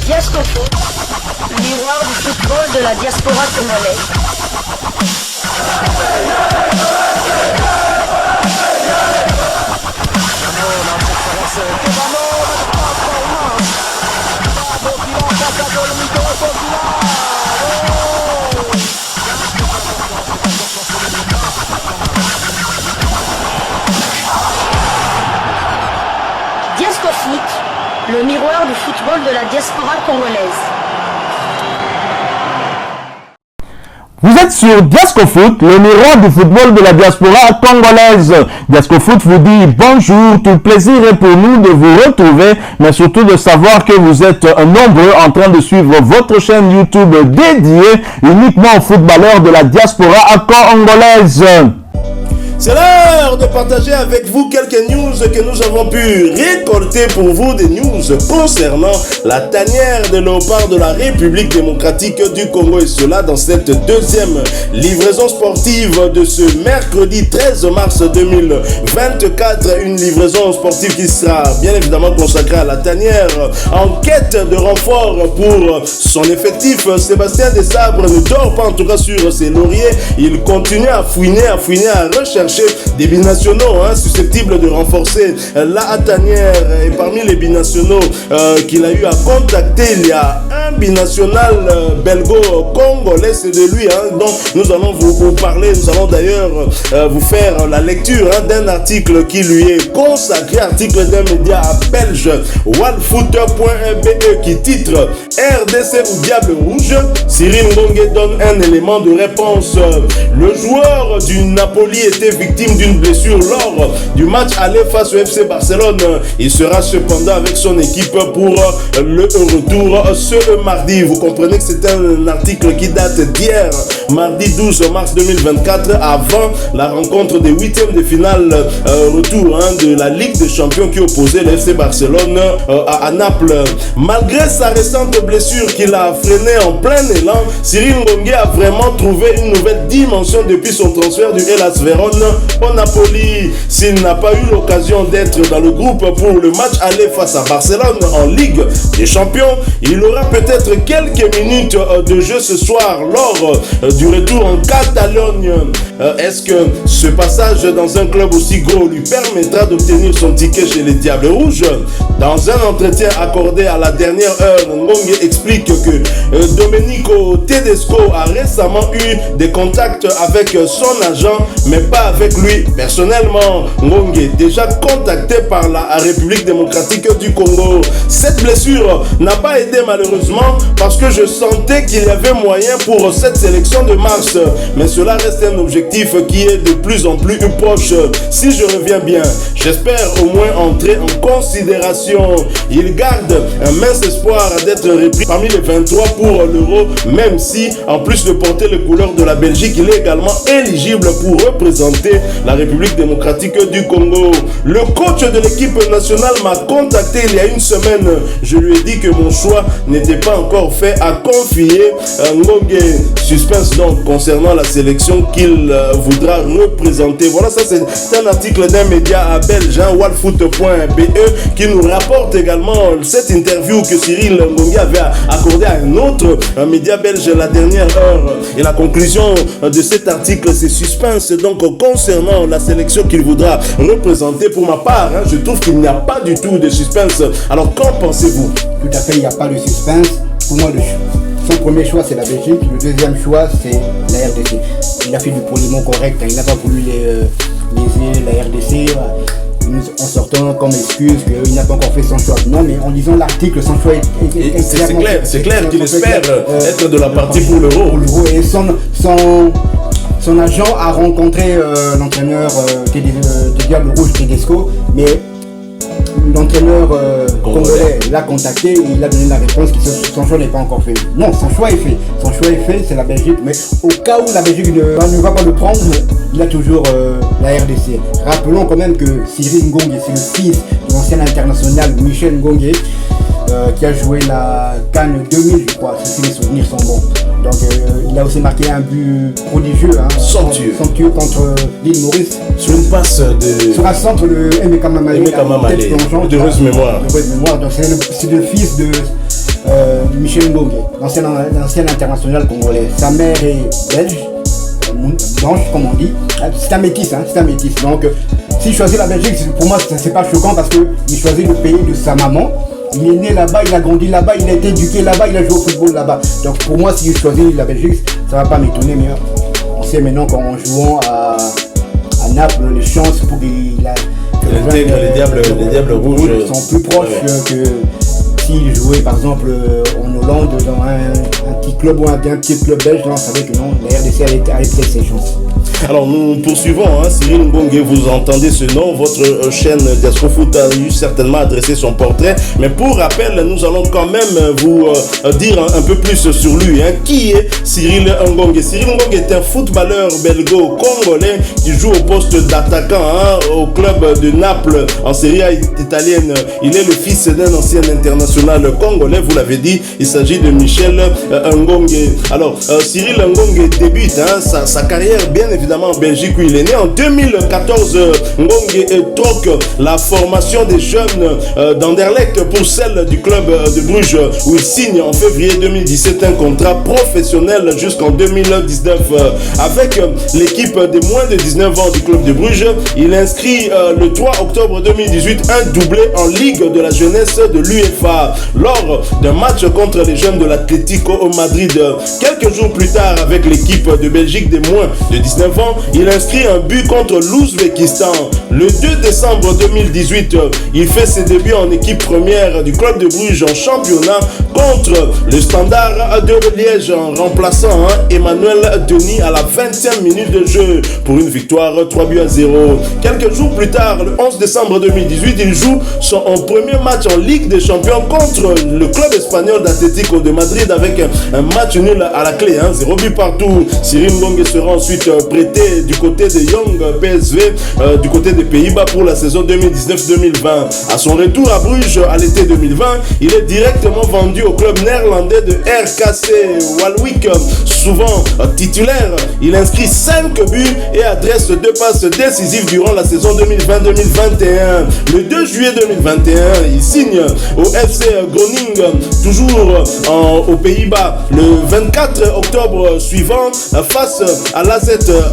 Diascofoot, miroir du football de la diaspora congolaise. Diascofoot, le miroir du football de la diaspora congolaise. Vous êtes sur Diascofoot, le miroir du football de la diaspora congolaise. Diascofoot vous dit bonjour, tout le plaisir est pour nous de vous retrouver, mais surtout de savoir que vous êtes nombreux en train de suivre votre chaîne YouTube dédiée uniquement aux footballeurs de la diaspora congolaise. C'est l'heure de partager avec vous quelques news que nous avons pu récolter pour vous, des news concernant la tanière de léopard de la République démocratique du Congo, et cela dans cette deuxième livraison sportive de ce mercredi 13 mars 2024, une livraison sportive qui sera bien évidemment consacrée à la tanière en quête de renfort pour son effectif. Sébastien Desabre ne dort pas en tout cas sur ses lauriers, il continue à fouiner, à rechercher des binationaux susceptibles de renforcer la tanière. Et parmi les binationaux qu'il a eu à contacter, il y a un binational belgo-congolais, c'est de lui dont nous allons vous parler. Nous allons d'ailleurs vous faire la lecture d'un article qui lui est consacré, article d'un média belge, wallfoot.be, qui titre RDC ou Diable Rouge. Cyril Ngongue donne un élément de réponse. Le joueur du Napoli était victime d'une blessure lors du match aller face au FC Barcelone. Il sera cependant avec son équipe pour le retour ce mardi. Vous comprenez que c'est un article qui date d'hier, mardi 12 mars 2024, avant la rencontre des huitièmes de finale retour de la Ligue des Champions qui opposait le FC Barcelone à Naples. Malgré sa récente blessure qui l'a freiné en plein élan, Cyril Ngongue a vraiment trouvé une nouvelle dimension depuis son transfert du Hellas Vérone au Napoli. S'il n'a pas eu l'occasion d'être dans le groupe pour le match aller face à Barcelone en Ligue des Champions, il aura peut-être quelques minutes de jeu ce soir lors du retour en Catalogne. Est-ce que ce passage dans un club aussi gros lui permettra d'obtenir son ticket chez les Diables Rouges? Dans un entretien accordé à la dernière heure, Ngongue explique que Domenico Tedesco a récemment eu des contacts avec son agent, mais pas avec lui personnellement. Ngongue est déjà contacté par la République démocratique du Congo. Cette blessure n'a pas aidé malheureusement, parce que je sentais qu'il y avait moyen pour cette sélection de mars, mais cela reste un objectif qui est de plus en plus proche. Si je reviens bien, j'espère au moins entrer en considération. Il garde un mince espoir d'être repris parmi les 23 pour l'Euro, même si en plus de porter les couleurs de la Belgique, il est également éligible pour représenter la République démocratique du Congo. Le coach de l'équipe nationale m'a contacté il y a une semaine. Je lui ai dit que mon choix n'était pas encore fait à confier Ngongue. Suspense donc concernant la sélection qu'il voudra représenter. Voilà, ça c'est un article d'un média belge, wallfoot.be, qui nous rapporte également cette interview que Cyril Ngongue avait accordée à un autre média belge la dernière heure. Et la conclusion de cet article, c'est suspense donc concernant la sélection qu'il voudra représenter. Pour ma part, je trouve qu'il n'y a pas du tout de suspense. Alors qu'en pensez-vous? Tout à fait, il n'y a pas de suspense. Pour moi, son premier choix c'est la Belgique, le deuxième choix c'est la RDC. Il a fait du poliment correct, il n'a pas voulu léser la RDC en sortant comme excuse qu'il n'a pas encore fait son choix. Non, mais en lisant l'article, son choix est c'est clair qu'il espère être de la partie pour l'Euro. Et son agent a rencontré l'entraîneur de Diable Rouge, Tedesco, mais l'entraîneur congolais l'a contacté et il a donné la réponse que son choix n'est pas encore fait. Non, son choix est fait. Son choix est fait, c'est la Belgique. Mais au cas où la Belgique ne va pas le prendre, il a toujours la RDC. Rappelons quand même que Cyril Ngongue, c'est le fils de l'ancien international Michel Ngongue, qui a joué la CAN 2000, je crois, si mes souvenirs sont bons. Donc il a aussi marqué un but prodigieux, somptueux contre l'île Maurice. Sur une passe sur un centre de Emeka Mamale, de heureuse mémoire. Donc c'est le fils Michel Ngongue, l'ancien international congolais. Sa mère est belge, blanche comme on dit. C'est un métis, c'est un métis. Donc s'il choisit la Belgique, pour moi c'est pas choquant parce qu'il choisit le pays de sa maman. Il est né là-bas, il a grandi là-bas, il a été éduqué là-bas, il a joué au football là-bas. Donc pour moi, s'il choisit la Belgique, ça va pas m'étonner, mais on sait maintenant qu'en jouant à Naples, les chances pour qu'il les Diables Rouges sont plus proches que s'il jouait par exemple en Hollande dans un petit club ou un petit club belge. Là, on savait que non, la RDC allait peut-être ses chances. Alors nous poursuivons, Cyril Ngongue, vous entendez ce nom, votre chaîne Diascofoot a eu certainement adressé son portrait, mais pour rappel, nous allons quand même vous dire un peu plus sur lui. Qui est Cyril Ngongue? Cyril Ngongue est un footballeur belgo-congolais qui joue au poste d'attaquant au club de Naples en Serie A italienne. Il est le fils d'un ancien international congolais, vous l'avez dit, il s'agit de Michel Ngongue. Alors Cyril Ngongue débute sa carrière bien évidemment en Belgique où il est né. En 2014, Ngongue troque la formation des jeunes d'Anderlecht pour celle du club de Bruges où il signe en février 2017 un contrat professionnel jusqu'en 2019. Avec l'équipe des moins de 19 ans du club de Bruges, il inscrit le 3 octobre 2018 un doublé en Ligue de la jeunesse de l'UEFA lors d'un match contre les jeunes de l'Atlético Madrid. Quelques jours plus tard, avec l'équipe de Belgique des moins de 19 ans, il inscrit un but contre l'Ouzbékistan. Le 2 décembre 2018, il fait ses débuts en équipe première du club de Bruges en championnat contre le Standard de Liège en remplaçant Emmanuel Denis à la 20e minute de jeu pour une victoire 3-0. Quelques jours plus tard, le 11 décembre 2018, il joue son premier match en Ligue des Champions contre le club espagnol d'Atlético de Madrid avec un match nul à la clé, 0 but partout. Cyril Ngongue sera ensuite prêté du côté de Young PSV du côté des Pays-Bas pour la saison 2019-2020. À son retour à Bruges à l'été 2020, il est directement vendu au club néerlandais de RKC Waalwijk. Souvent titulaire, il inscrit 5 buts et adresse 2 passes décisives durant la saison 2020-2021. Le 2 juillet 2021, il signe au FC Groningen, toujours aux Pays-Bas. Le 24 octobre suivant, face à l'AZ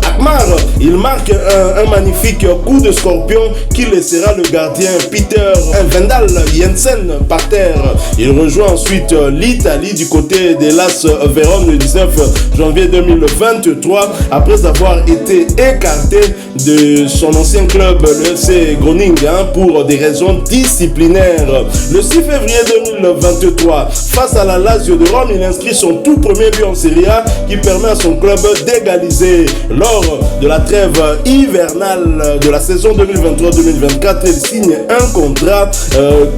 Alkmaar, il marque un magnifique coup de scorpion qui laissera le gardien Peter Vendal Jensen par terre. Il rejoint ensuite l'Italie du côté de l'AS Vérone le 19 janvier 2023 après avoir été écarté de son ancien club, le FC Groningen, pour des raisons disciplinaires. Le 6 février 2023, face à la Lazio de Rome, il inscrit son tout premier but en Serie A qui permet à son club d'égaliser. Lors de la trêve hivernale de la saison 2023-2024, il signe un contrat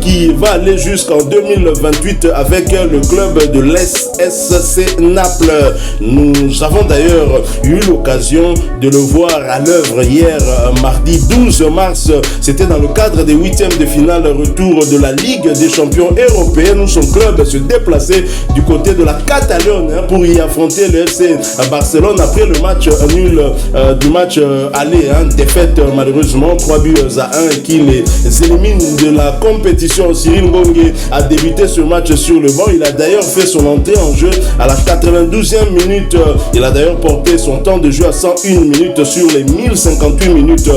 qui va aller jusqu'en 2028 avec le club de l'SSC Naples. Nous avons d'ailleurs eu l'occasion de le voir à l'œuvre hier, mardi 12 mars. C'était dans le cadre des 8e de finale retour de la Ligue des champions européenne où son club se déplaçait du côté de la Catalogne pour y affronter le FC Barcelone après le match nul du match aller, défaite malheureusement 3-1 qui les élimine de la compétition. Cyril Ngongue a débuté ce match sur le banc. Il a d'ailleurs fait son entrée en jeu à la 92e minute. Il a d'ailleurs porté son temps de jeu à 101 minutes sur les 1058 minutes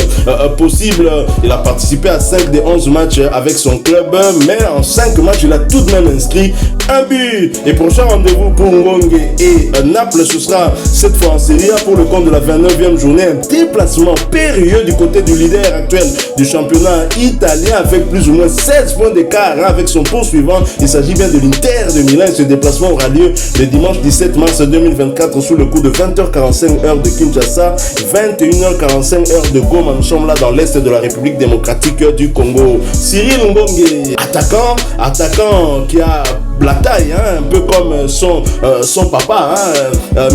possibles. Il a participé à 5 des 11 matchs avec son club, mais en 5 matchs, il a tout de même inscrit un but. Et prochain rendez-vous pour Ngongue et Naples, ce sera cette fois en Serie A pour le compte de la 29e journée. Un déplacement périlleux du côté du leader actuel du championnat italien avec plus ou moins 16 points d'écart avec son poursuivant. Il s'agit bien de l'Inter de Milan. Ce déplacement aura lieu le dimanche 17 mars 2024 sous le coup de 20h45 heure de Kinshasa, 21h45 heure de Goma. Nous sommes là dans l'est de la République démocratique du Congo. Cyril Ngongue, attaquant qui a la taille, un peu comme son papa,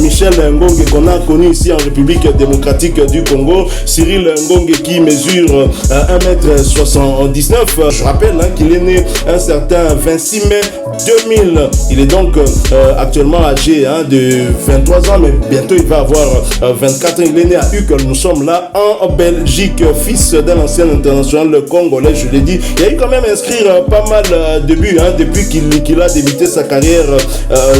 Michel Ngongue, qu'on a connu ici en République démocratique du Congo. Cyril Ngongue qui mesure 1m79. Je rappelle qu'il est né un certain 26 mai 2000. Il est donc actuellement âgé de 23 ans, mais bientôt il va avoir 24 ans. Il est né à Uccle. Nous sommes là en Belgique, fils d'un ancien international congolais, je l'ai dit. Il a eu quand même inscrire pas mal de buts depuis qu'il a débuté sa carrière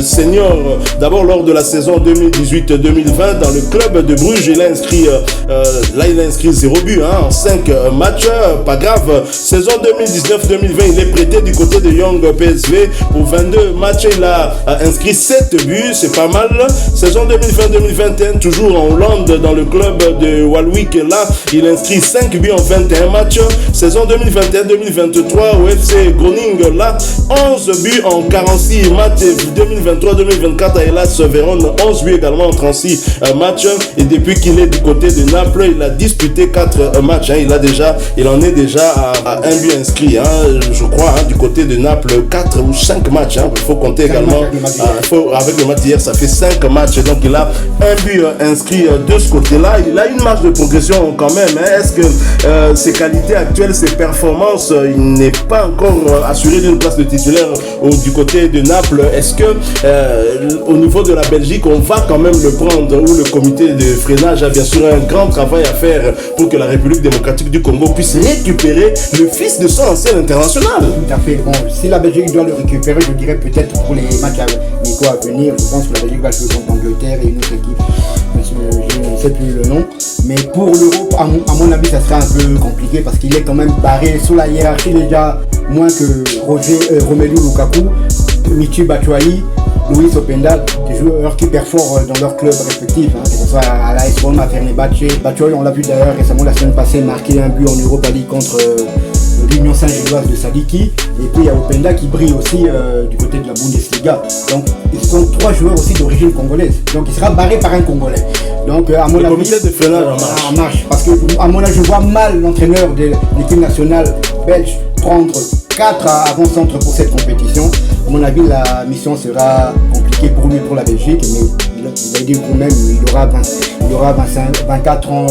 senior. D'abord lors de la saison 2018-2020 dans le club de Bruges, il a inscrit 0 but en 5 matchs. Pas grave. Saison 2019-2020, il est prêté du côté de Young PSV pour 22 matchs. Il a inscrit 7 buts, c'est pas mal. Saison 2020-2021, toujours en Hollande dans le club de Walwick. Là, il inscrit 5 buts en 21 matchs. Saison 2021-2023 au FC Groningen. Là, 11 buts en 46 matchs. 2023-2024 à Hellas Vérone, 11 buts également en 36 matchs. Et depuis qu'il est du côté de Naples, il a disputé 4 matchs. Il en est déjà à un but inscrit, je crois, du côté de Naples, 4 ou 5 matchs. Il faut compter également. Avec le match d'hier, ça fait 5 matchs. Donc il a un but inscrit de ce côté-là. Il a une marge de progression quand même. Est-ce que ses qualités actuelles, ses performances, il n'est pas encore assuré d'une place de titulaire du côté de Naples? Est-ce que au niveau de la Belgique, on va quand même le prendre, ou le comité de freinage a bien sûr un grand travail à faire pour que la République démocratique du Congo puisse récupérer le fils de son ancien international? Tout à fait. Bon, si la Belgique doit le récupérer, je dirais peut-être pour les matchs amicaux à venir. Je pense que la Belgique va jouer contre l'Angleterre et une autre équipe. Je ne sais plus le nom. Mais pour l'Europe, à mon avis, ça sera un peu compliqué parce qu'il est quand même barré sous la hiérarchie déjà moins que Romelu Lukaku, Michy Batshuayi, Louis Openda, des joueurs qui performent dans leur club respectif, que ce soit à la AS Roma, à Fenerbahçe. Batshuayi, on l'a vu d'ailleurs récemment la semaine passée marquer un but en Europa League contre l'Union Saint-Gilloise de Saliki. Et puis il y a Openda qui brille aussi du côté de la Bundesliga. Donc ils sont 3 joueurs aussi d'origine congolaise. Donc il sera barré par un Congolais. Donc à mon avis, comité de freinage en marche. Parce que à mon avis, je vois mal l'entraîneur de l'équipe nationale belge prendre 4 avant-centres pour cette compétition. À mon avis, la mission sera compliquée pour lui, pour la Belgique, mais il a dit vous-même, il aura 24 ans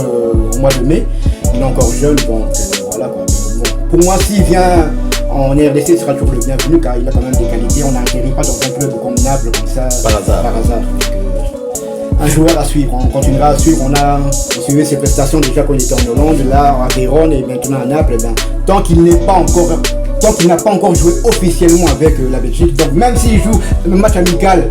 au mois de mai. Il est encore jeune, donc voilà quoi. Pour moi, s'il vient en RDC, il sera toujours le bienvenu car il a quand même des qualités. On n'atterrit pas dans un club comme Naples comme ça par hasard. Donc, un joueur à suivre, on continuera à suivre. On suivait ses prestations déjà quand il était en Hollande, là à Vérone et maintenant à Naples. Tant qu'il n'a pas encore joué officiellement avec la Belgique, donc même s'il joue le match amical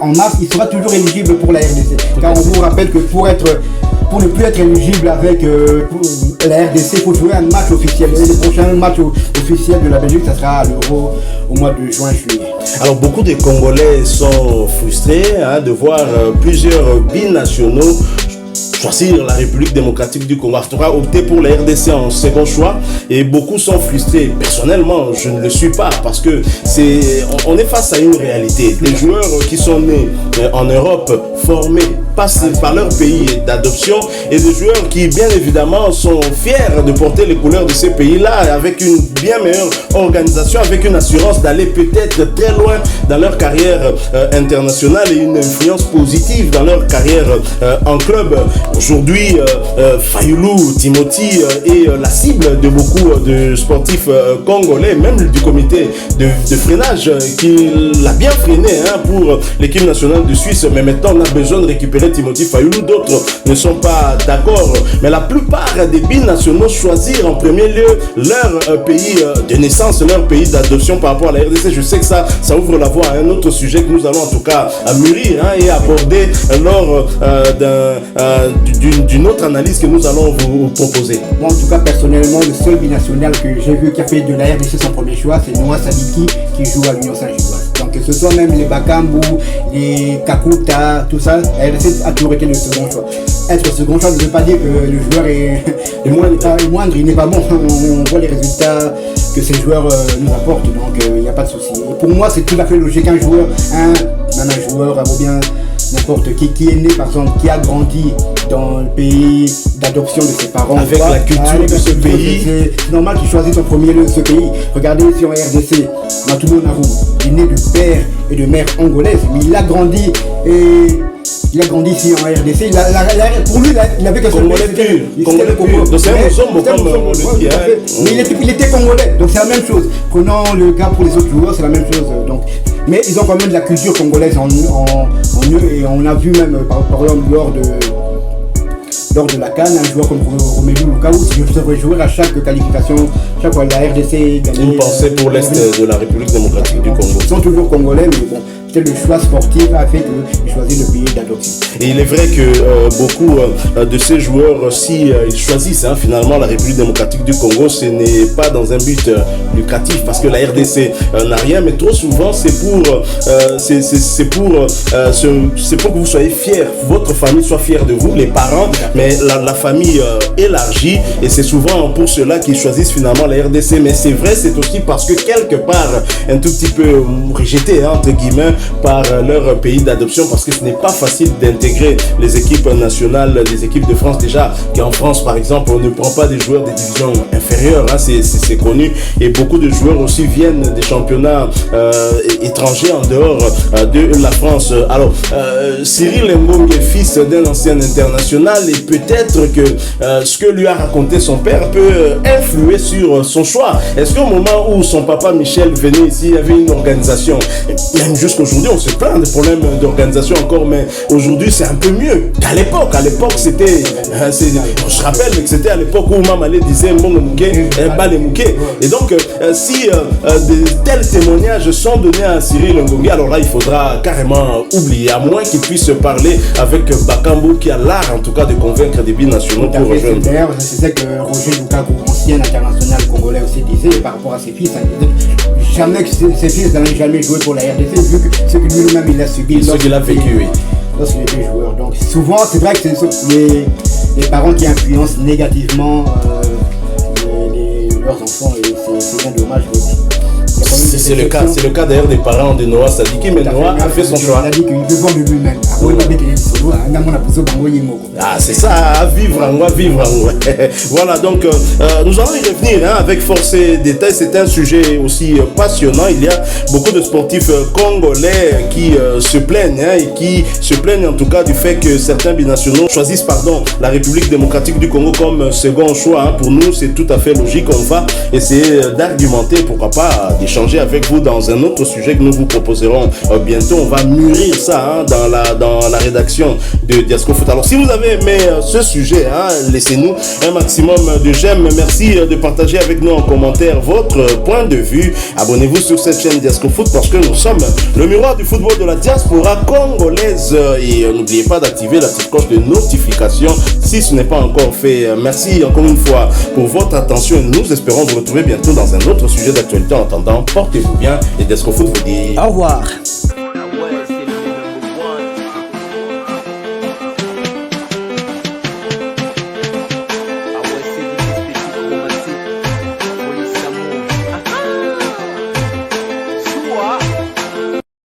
en mars, il sera toujours éligible pour la RDC. Car on vous rappelle que pour ne plus être éligible avec la RDC, il faut jouer un match officiel. Et le prochain match officiel de la Belgique, ça sera à l'Euro au mois de juin-juillet. Alors beaucoup de Congolais sont frustrés de voir plusieurs binationaux choisir la République démocratique du Congo, en tout cas opter pour la RDC en second choix, et beaucoup sont frustrés. Personnellement, je ne le suis pas parce que on est face à une réalité. Des joueurs qui sont nés en Europe, formés par leur pays d'adoption, et des joueurs qui bien évidemment sont fiers de porter les couleurs de ces pays-là avec une bien meilleure organisation, avec une assurance d'aller peut-être très loin dans leur carrière internationale et une influence positive dans leur carrière en club. Aujourd'hui, Fayulu, Timothy est la cible de beaucoup de sportifs congolais, même du comité de freinage qui l'a bien freiné pour l'équipe nationale de Suisse. Mais maintenant, on a besoin de récupérer Timothy Fayulu. D'autres ne sont pas d'accord. Mais la plupart des binationaux choisissent en premier lieu leur pays de naissance, leur pays d'adoption par rapport à la RDC. Je sais que ça ouvre la voie à un autre sujet que nous allons en tout cas mûrir et aborder lors d'une autre analyse que nous allons vous proposer. Moi, en tout cas, personnellement, le seul binational que j'ai vu qui a fait de la RDC son premier choix, c'est Noah Sadiki qui joue à l'Union Saint-Gilloise. Donc, que ce soit même les Bakambu, les Kakuta, tout ça, la RDC a toujours été le second choix. Être second choix ne veut pas dire que le joueur est moindre, il n'est pas bon. On voit les résultats que ces joueurs nous apportent, donc il n'y a pas de souci. Et pour moi, c'est tout à fait logique qu'un joueur, un joueur, ou bien n'importe qui est né par exemple, qui a grandi dans le pays d'adoption de ses parents. Avec la culture de ce pays. C'est normal qu'il choisisse en premier lieu ce pays. Regardez ici en RDC, Matumo Naru, il est né de père et de mère angolaise, mais il a grandi et il a grandi ici en RDC. Pour lui, il avait quelque chose. Congolais pur. Donc c'est un Mozombo comme on le dit. Mais il était congolais, donc c'est la même chose. Prenons le cas pour les autres joueurs, c'est la même chose. Donc, mais ils ont quand même de la culture congolaise en eux, et on a vu même par exemple lors de la CAN, un joueur comme Romelu Lukaku, si je devrais jouer à chaque qualification, chaque fois la RDC gagnait. Une pensée pour l'Est de la République démocratique du Congo. Ils sont toujours congolais, mais bon, le choix sportif a fait qu'ils choisissent le pays d'adoption. Et il est vrai que beaucoup de ces joueurs, si ils choisissent finalement la République démocratique du Congo, ce n'est pas dans un but lucratif, parce que la RDC n'a rien, mais trop souvent c'est pour que vous soyez fiers, votre famille soit fière de vous, les parents, mais la famille élargie, et c'est souvent pour cela qu'ils choisissent finalement la RDC. Mais c'est vrai, c'est aussi parce que quelque part un tout petit peu rejeté entre guillemets par leur pays d'adoption, parce que ce n'est pas facile d'intégrer les équipes nationales, les équipes de France déjà, qu'en France par exemple on ne prend pas des joueurs des divisions inférieures, c'est connu, et beaucoup de joueurs aussi viennent des championnats étrangers en dehors de la France. Alors Cyril Mbongue est fils d'un ancien international, et peut-être que ce que lui a raconté son père peut influer sur son choix. Est-ce qu'au moment où son papa Michel venait ici, il y avait une organisation, même jusqu'aujourd'hui on se plaint des problèmes d'organisation encore, mais aujourd'hui c'est un peu mieux qu'à l'époque. À l'époque c'était, je rappelle que c'était à l'époque où Mamale disait Mbongo Mouké, Balé Mouké. Et donc si de tels témoignages sont donnés à Cyril Mbongue, alors là il faudra carrément oublier, à moins qu'il puisse parler avec Bakambu qui a l'art en tout cas de convaincre des binationaux pour rejoindre. D'ailleurs c'est ça que Roger Lukaku, ancien international congolais aussi, disait par rapport à ses fils. Jamais que ses fils n'avaient jamais joué pour la RDC, vu que ce que lui-même il a subi. Ce qu'il a vécu, oui. Lorsqu'il était joueur. Donc souvent, c'est vrai que c'est les parents qui influencent négativement leurs enfants, et c'est bien dommage. C'est le cas d'ailleurs des parents de Noah Sadiki, mais Noah a fait son choix. Il a dit qu'il veut vendre lui-même. Ah, c'est ça, à vivre en moi, vivre en moi. Voilà, donc nous allons y revenir avec force et détails. C'est un sujet aussi passionnant. Il y a beaucoup de sportifs congolais qui se plaignent, et qui se plaignent en tout cas du fait que certains binationaux choisissent la République démocratique du Congo comme second choix. Pour nous, c'est tout à fait logique. On va essayer d'argumenter, pourquoi pas d'échanger avec vous dans un autre sujet que nous vous proposerons bientôt. On va mûrir ça dans la rédaction de Diasco Foot. Alors si vous avez aimé ce sujet, laissez-nous un maximum de j'aime. Merci de partager avec nous en commentaire votre point de vue. Abonnez-vous sur cette chaîne Diasco Foot, parce que nous sommes le miroir du football de la diaspora congolaise, et n'oubliez pas d'activer la petite cloche de notification si ce n'est pas encore fait. Merci encore une fois pour votre attention, et nous espérons vous retrouver bientôt dans un autre sujet d'actualité. En attendant, portez-vous bien, et Diasco Foot vous dit au revoir.